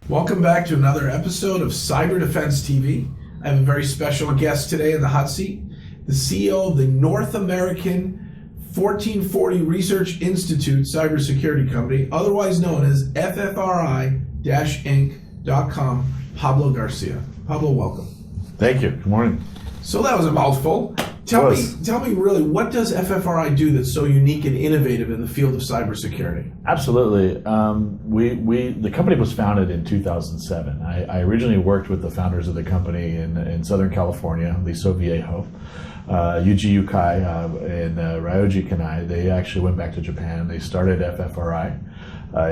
Welcome back to another episode of Cyber Defense TV. I have a very special guest today in the hot seat, the CEO of the North American 1440 Research Institute cybersecurity company, otherwise known as FFRI-Inc.com, Pablo Garcia. Pablo, welcome. Thank you. Good morning. So that was a mouthful. Tell me really, what does FFRI do that's so unique and innovative in the field of cybersecurity? Absolutely. The company was founded in 2007. I originally worked with the founders of the company in Southern California, Liso Viejo, Yuji Yukai, and Ryoji Kanai. They actually went back to Japan. They started FFRI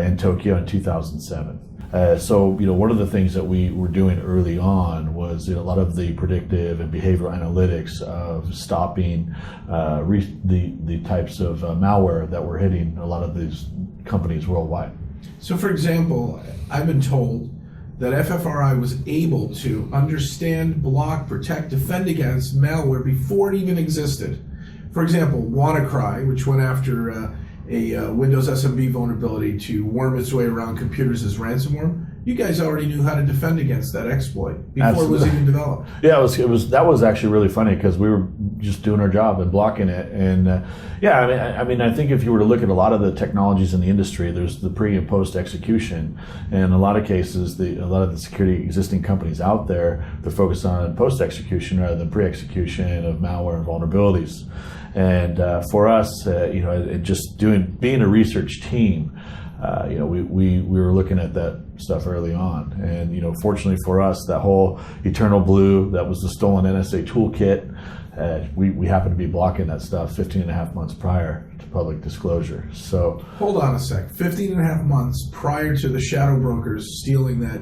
in Tokyo in 2007. So one of the things that we were doing early on was a lot of the predictive and behavioral analytics of stopping the types of malware that were hitting a lot of these companies worldwide. So for example, I've been told that FFRI was able to understand, block, protect, defend against malware before it even existed. For example, Wannacry, which went after a Windows SMB vulnerability to worm its way around computers as ransomware. You guys already knew how to defend against that exploit before Absolutely. It was even developed. Yeah, that was actually really funny because we were just doing our job and blocking it. And I think if you were to look at a lot of the technologies in the industry, there's the pre and post execution. And in a lot of cases, a lot of the security existing companies out there, they're focused on post execution rather than pre execution of malware and vulnerabilities. And for us, being a research team, we were looking at that stuff early on. And fortunately for us, that whole Eternal Blue, that was the stolen NSA toolkit, we happened to be blocking that stuff 15 and a half months prior to public disclosure. So hold on a sec. 15 and a half months prior to the shadow brokers stealing that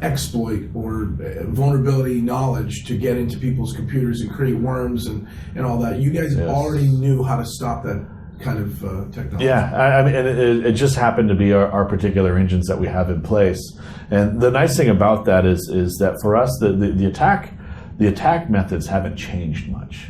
exploit or vulnerability knowledge to get into people's computers and create worms and all that. You guys already knew how to stop that kind of technology. Yeah, and it just happened to be our particular engines that we have in place. And the nice thing about that is that for us, the attack methods haven't changed much.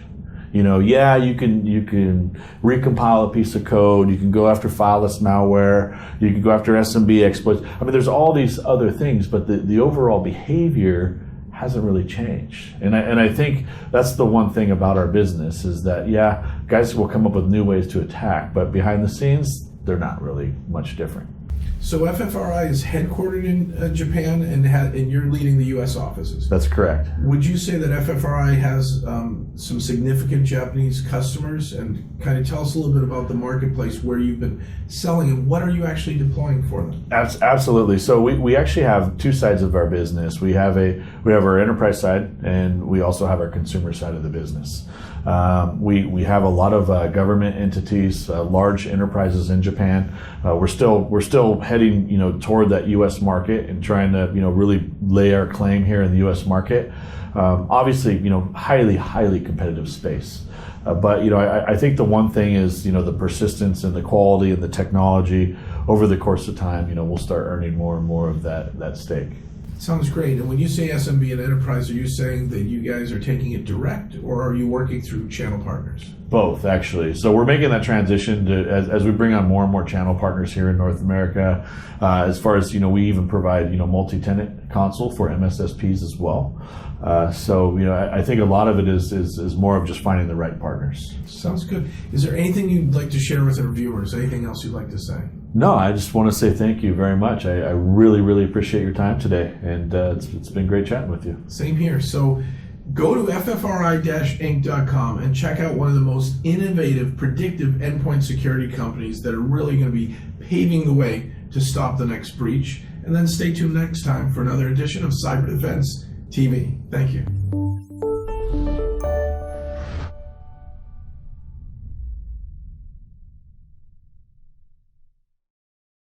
You can recompile a piece of code, you can go after fileless malware, you can go after SMB exploits. There's all these other things, but the overall behavior hasn't really changed. And I think that's the one thing about our business is that, guys will come up with new ways to attack, but behind the scenes, they're not really much different. So FFRI is headquartered in Japan, and you're leading the U.S. offices. That's correct. Would you say that FFRI has some significant Japanese customers? And kind of tell us a little bit about the marketplace where you've been selling and what are you actually deploying for them? Absolutely. So we actually have two sides of our business. We have our enterprise side, and we also have our consumer side of the business. We have a lot of government entities, large enterprises in Japan. We're still heading toward that U.S. market and trying to really lay our claim here in the U.S. market. Obviously, highly competitive space. But I think the one thing is the persistence and the quality and the technology over the course of time. We'll start earning more and more of that stake. Sounds great. And when you say SMB and enterprise, are you saying that you guys are taking it direct, or are you working through channel partners? Both, actually. So we're making that transition to as we bring on more and more channel partners here in North America. As far as we even provide multi-tenant console for MSSPs as well. So I think a lot of it is more of just finding the right partners. Sounds good. Is there anything you'd like to share with our viewers? Anything else you'd like to say? No, I just want to say thank you very much. I really, really appreciate your time today, and it's been great chatting with you. Same here. So go to FFRI-Inc.com and check out one of the most innovative, predictive endpoint security companies that are really going to be paving the way to stop the next breach. And then stay tuned next time for another edition of Cyber Defense TV. Thank you.